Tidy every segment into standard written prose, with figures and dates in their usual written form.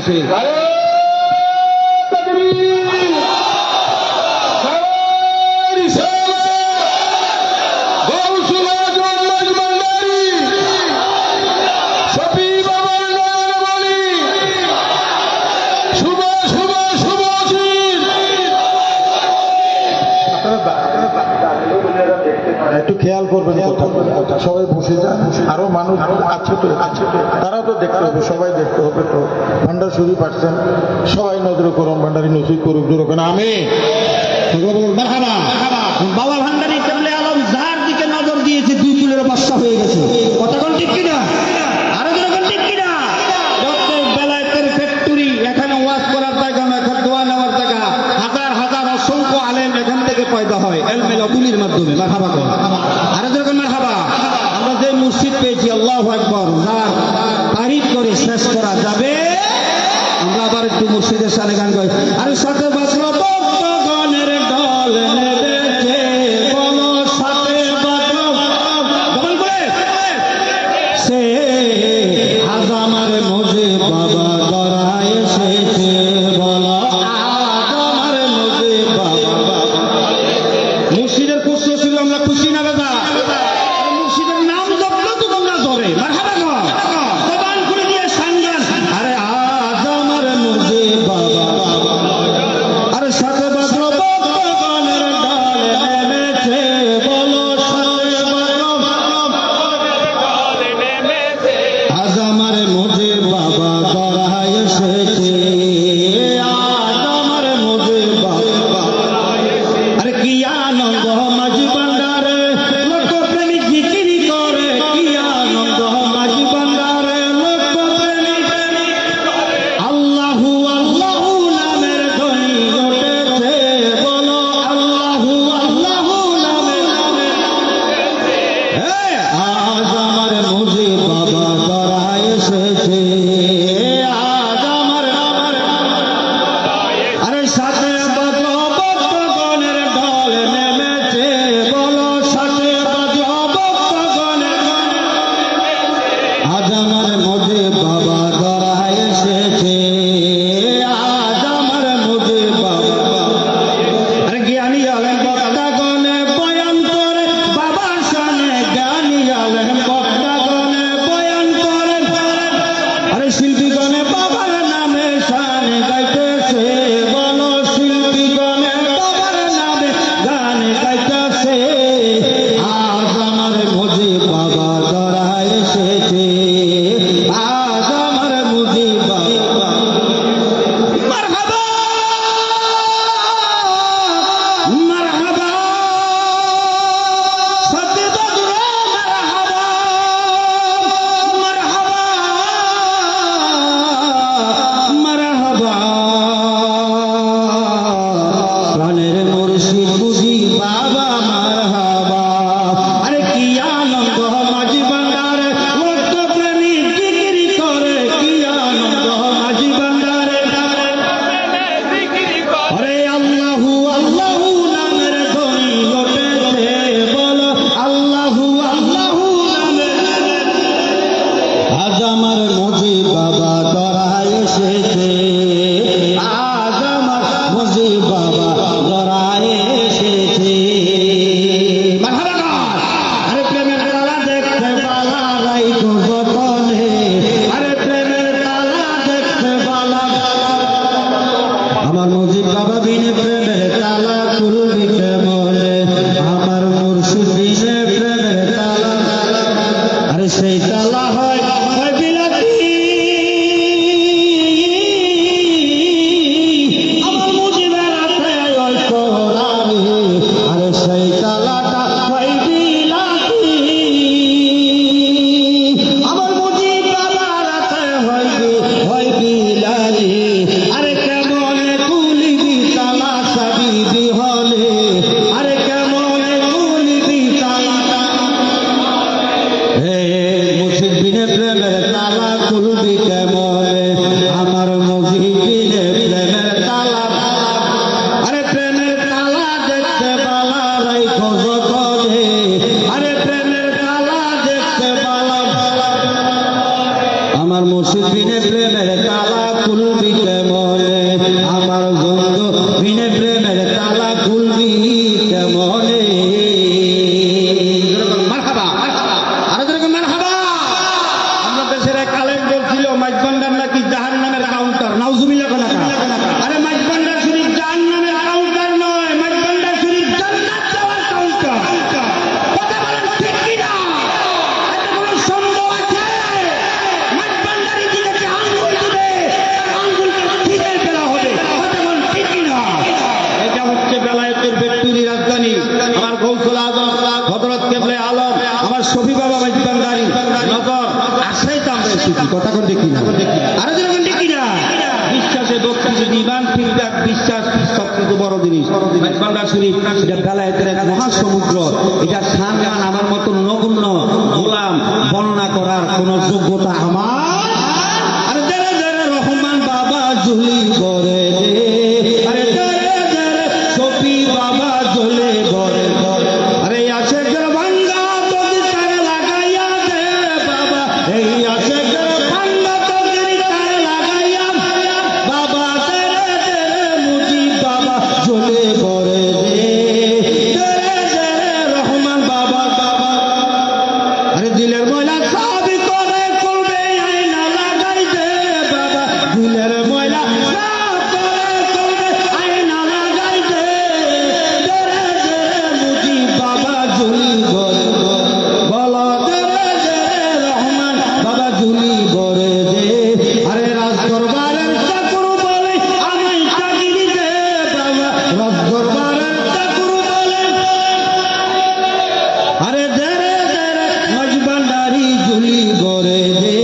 আসতেছে। একটু খেয়াল করবেন, সবাই বসে যান, আরো মানুষ আছে তো, তারাও তো দেখতে হবে, সবাই দেখতে হবে। তো ভান্ডার শরীফ আসছেন, সবাই নজর করুন, ভান্ডারি নসিব করুক, জোরবেন আমি বাবা ভান্ডারি কেবলে আলম যার দিকে নজর দিয়েছে 2 কিলোর বাচ্চা হয়ে গেছে। কথা কোন ঠিক কিনা? আরো যেরকম ঠিক কিনা? ডক্টর বেলায়েতের ফ্যাক্টরি, এখানে ওয়াজ করার জায়গা না, এখানে দোয়া নেওয়ার জায়গা। হাজার হাজার অসংখ্য আলেম এখান থেকে পয়দা হয় এলমেল অতুলির মাধ্যমে। মারহাবা কর, আরো যেরকম মারহাবা। আমরা যে মসজিদ পেয়েছি, আল্লাহু আকবার, যার তারিফ করে শেষ করা যাবে। আমরা আবার একটু মসজিদের সামনে গান গাই। আরে সাথে বাজলো ভক্তগণের দল নেমেছে, বলো সাথে বাজলো ডবল করে সে আজ আমার মজে বাবা গড়ায় এসেছে, বলো আজ আমার মজে বাবা। মুর্শিদের খুশি ছিল, আমরা খুশি না দাদা? মুর্শিদের নাম জপলো তো তোমরা ধরে মারহাবা কর, জবান খুলে দিয়ে সাঙ্গান। আরে আজ আমার মজে বাবা, আরে সাথে বাজলো ভক্তগণের দল নেমেছে, বলো সাথে বাজলো আজ আমার মজে বাবা গড়ায় এসেছে, আজ আমার মজে বাবা। আরে কি আনন্দ মাঝি ভান্ডারে, লোকপ্রেমিক জিকিরি করে, কি আনন্দ মাঝি ভান্ডারে, লোকপ্রেমিক আল্লাহু আল্লাহু নামের ধ্বনি উঠেছে, বলো আল্লাহু আল্লাহু নামের। আজ আমার মজে বাবা গড়ায় এসেছে, আজ আমার আরে সাথে বাজলো ভক্তগণের ঢল নেমেছে, বলো সাথে বাজলো ভক্তগণের। আজ আমার মজে বাবা গড়ায় এসেছে, আজ আমার মজে বাবা। আরে জ্ঞানী আলেন বক্তাগণে বয়ান করে, বাবার শানে জ্ঞানী আলেন বক্তাগণে বয়ান করে। আরে শিল্পীগণে বাবার নামে শান গাইতেছে, বলো শিল্পীগণে বাবার নামে গান গাইতেছে। আজ আমার মজে বাবা গড়ায় এসেছে, আজ আমার মজে বাবা। মারহাবা মারহাবা, সাথে বাজলো মারহাবা মারহাবা মারহাবা। প্রাণের মুর্শিদ বুঝি বাবা মারহাবা। আরে কি আনন্দ মাঝি ভান্ডারে, লোকপ্রেমিক জিকিরি করে, কি আনন্দ মাঝি ভান্ডারে। আরে আল্লাহু আল্লাহু নামের ধ্বনি উঠেছে, বলো আল্লাহু আল্লাহু নামের। আজ আমার মজে বাবা গড়ায় এসেছে, আজ আমার মজে বাবা গড়ায় এসেছে। মারহাবা কর। আরে প্রেমের তালা দেখতে পালা রাইখো যতনে, আরে প্রেমের তালা দেখতে পালা। আমার মজিদ বাবা বিনে প্রেমের তালা খুলবি কেমনে, আমার মুর্শিদ বিনে প্রেমের তালা। আরে সেই তালা হয় বিলাতি, আমার মুজিবের হাতে ওই সোনালি। আরে সেই তালাটা হয় বিলাতি, আমার মুজিব বাবার হাতে হয় বিলালি। আরে কেমনে খুলিবি তালা সাবিবি হলে, আরে কেমনে খুলিবি তালা। হে মুর্শিদ বিনে প্রেমের তালা খুলবি কেমনে, আমার মুর্শিদ বিনে প্রেমের তালা। আরে প্রেমের তালা দেখতে পালা রাইখ আমার গৌসুল আজম হযরত কেবলে আলম, আমার শফি বাবা মাইজ ভান্ডারী নজর আশাই তো আমরা এসেছি। কথা কোন ঠিক কিনা? আরো যেরকম ঠিক কিনা? বিশ্বাসে বক্তব্য ঈমান ফিডব্যাক, বিশ্বাস সবচেয়ে বড় জিনিস। মাইজ ভান্ডার শরীফ এটা বেলায়েতের এক মহাসমুদ্র। এটা সম্মান আমার মতো নগণ্য গোলাম বর্ণনা করার কোন যোগ্যতা আমার। আরে যারা যারা রহমান বাবা ঝুলি করে রে, আরে যারা যারা শফি বাবা ঝুলে করে, আরে আছে ভাঙ্গা তোদের তারে লাগাইয়া দে বাবা, এই আছে ভাঙ্গা তোদের তারে লাগাইয়া বাবা, তেরে তেরে মুজিব বাবা ঝুলে করে রে, তেরে তেরে রহমান বাবা বাবা। আরে দিলের ময়লা সাবি করে করবে আয়না লাগাই দে বাবা, দিলের ময়লা সাফ করে করবে আয়না লাগাই দে, তেরে তেরে মুজিব বাবা ঝুলি করে, বলো তেরে তেরে রহমান বাবা ঝুলি করে দে। আরে রাজ দরবারের চাকর বলে আমায় চাকরি দে বাবা, রাজ দরবারের চাকর বলে আরে দেরে দেরে মাইজ ভান্ডারী ঝুলি করে দে,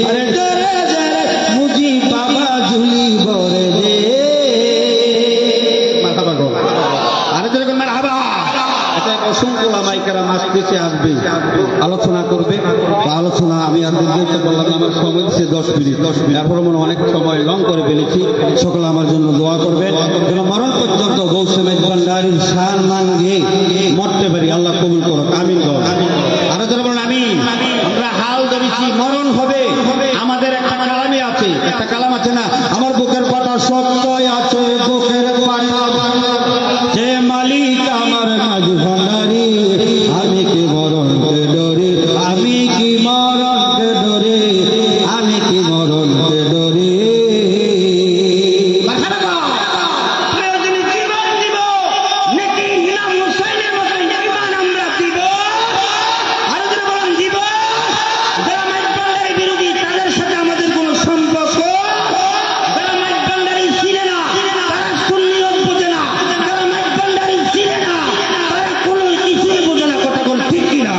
আরে দেরে দেরে মুজিব বাবা ঝুলি করে দে। মারহাবা গো, আরে যেরকম মারহাবা। এটা অসংখ্য লামাইকারা মাসে আসবে, আলোচনা করবে। তো আলোচনা আমি আর দীর্ঘায়িত বললাম না, আমার সময় দিচ্ছে 10 মিনিট। এরপর মনে অনেক সময় লং করে ফেলেছি। সকলে আমার জন্য দোয়া করবে যেন মরণ পর্যন্ত গৌসে মাইজ ভান্ডারীর সম্মান দিয়ে মরতে পারি। আল্লাহ কবুল করো, আমিন করো। আরো যারা বলেন আমিন। আমরা হাল ধরেছি, মরণ হবে। আমাদের একটা কালামই আছে, একটা কালাম আছে না, আমার বুকের পাটা সত্যই আছে, বুকের পাটা যে মালিক আমার মাইজ ভান্ডারী, আমি কি মরণকে ডরি, আমি কি মরণকে ডরি, আমি কি মরণকে ডরি। প্রয়োজনে জীবন দিব, নাকি ইমাম হুসাইনের মতো ঈমান আমরা দিব। আরো যারা বলেন দিব। যারা মাইজ ভান্ডারী বিরোধী তাদের সাথে আমাদের কোনো সম্পর্ক। যারা মাইজ ভান্ডারী ছিল না তারা সুন্নিয়ত বোঝে না, যারা মাইজ ভান্ডারী ছিল না তারা কোনো কিছুই বোঝে না। কথা কোন ঠিক কিনা?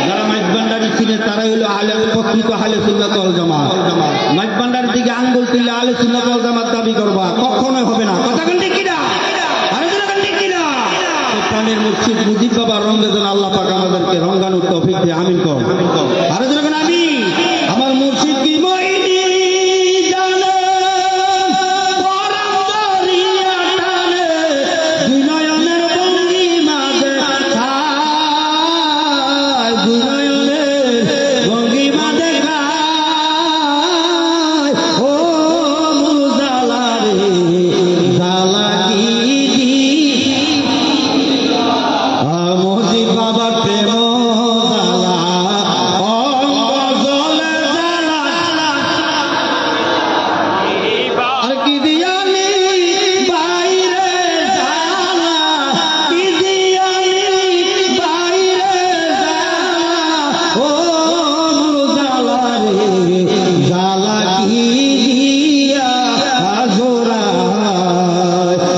যারা মাইজ ভান্ডারী ছিলেন তারাই হলো আলে প্রকৃত আহলে সুন্নাত ওয়াল জামাত। মাইজ ভান্ডারীর দিকে আঙ্গুল তুললে আহলে সুন্নাত ওয়াল জামাত দাবি করবা, কখনোই হবে না। কথা কোন ঠিক কিনা? আরে যারা কোন ঠিক কিনা? প্রাণের মুর্শিদ মুজিব বাবার রঙে যেন আল্লাহ পাক আমাদেরকে রঙ্গানোর তৌফিক দিয়ে আমিন কর। আরো যারা কোন আমি আমার মুর্শিদ কি মইনি জানে, পরাম দরিয়া টানে, বিনয়নের ভঙ্গিমা দেখায়, বিনয়নের ভঙ্গিমা দেখায়। ও মুজালা রে জালা কি মুজিব বাবা প্রেম জালা, অঙ্গ জলে জালা, আর কি দিয়ালি বাইরে জালা, কি দিয়ালি বাইরে জালা। ও মুজালা রে জালা কি দিয়া হাজরায়,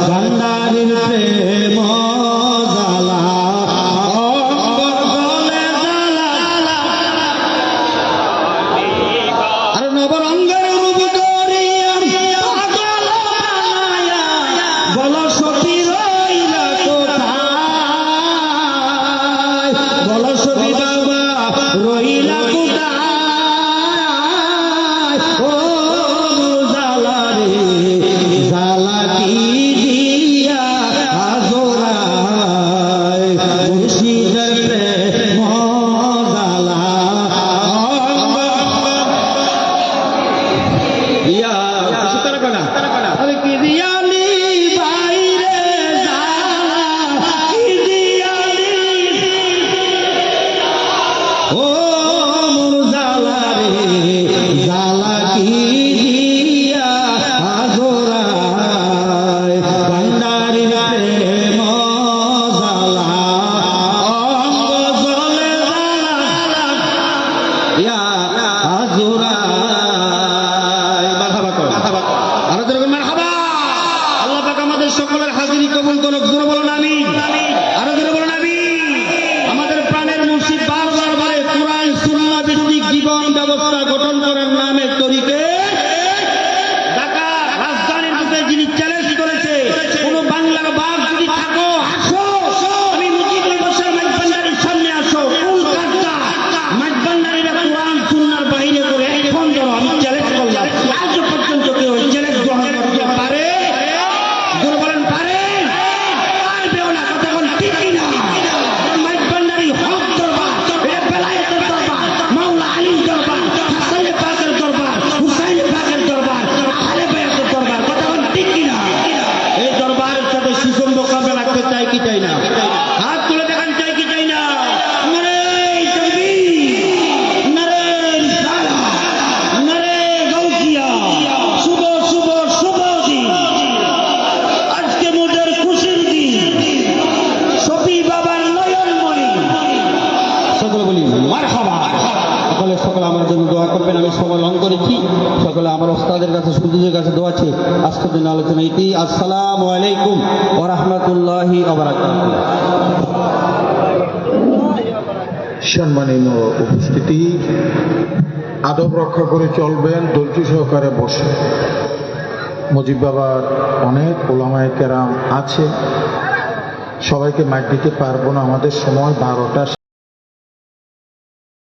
ভান্ডারীর প্রেম জালা, অঙ্গ জলে জালা। আর নবরঙ্গের রূপ ধরিয়া পাগল বানায়া, বলো সতী রইলা কোথায়, বলো সতী বাবা রইলা কোথায়। ও জালা রে জালা কি দিয়া হাজরায়, মুর্শিদের প্রেম জালা, অঙ্গ ইয়া কিছু তারা কনা। আরে কি দিয়ালি বাইরে জালা, কি দিয়ালি, ও মুজালা রে জালা কি দিয়া হাজরায়, ভান্ডারীর প্রেম জালা, ব্যবস্থা গঠন করার নামে তরিকে ঢাকা রাজধানীর বুকে যিনি চ্যালেঞ্জ করেছে, কোন বাংলার বাপ যদি থাকো আসো, আমি মুজিবুল বশর মাইজভান্ডারির সামনে আসো, কলকাতা মাইজভান্ডারিরা কোরআন সুন্নাহর বাইরে করে এখন ধরো, আমি চ্যালেঞ্জ করলাম। আজ পর্যন্ত কেউ চ্যালেঞ্জ গ্রহণ করতে পারে? জোরে বলেন পারে? পারবেও না, কথা বল ঠিক কিনা? মাইজভান্ডারি হক দরবার, এটা বেলায়েতের দরবার, মাওলা আলীর দরবার, হাসান পাকের দরবার, হুসাইন পাকের দরবার, আহলে বায়াতের দরবার, কথা বল ঠিক কিনা? এই দরবারের সাথে সুষম মোকাবেলা করতে চাই কি চাই না? হাত তুলে দেখান, চাই কি চাই না? নারে তাকবীর, নারে রিসালাত, নারে গাউসিয়া। শুভ শুভ শুভ দিন, আজকে মোদের খুশির দিন, শফি বাবার নয়নমণি। সকলে বলি মারহাবা। সকলে আমার জন্য দোয়া করবেন। আমি সময় লং করেছি, সকলে আমার ওস্তাদের কাছে সুদীদের কাছে দোয়া আছে। আজকের দিন আলোচনা এটি। আসসালামু আলাইকুম ওয়া রাহমাতুল্লাহি ওয়া বারাকাতুহু। সম্মানীয় উপস্থিতি, আদব রক্ষা করে চলবেন, ধৈর্য সহকারে বসে। মুজিব বাবার অনেক ওলামায়ে কেরাম আছে, সবাইকে মাইক দিতে পারবো না, আমাদের সময় 12টা।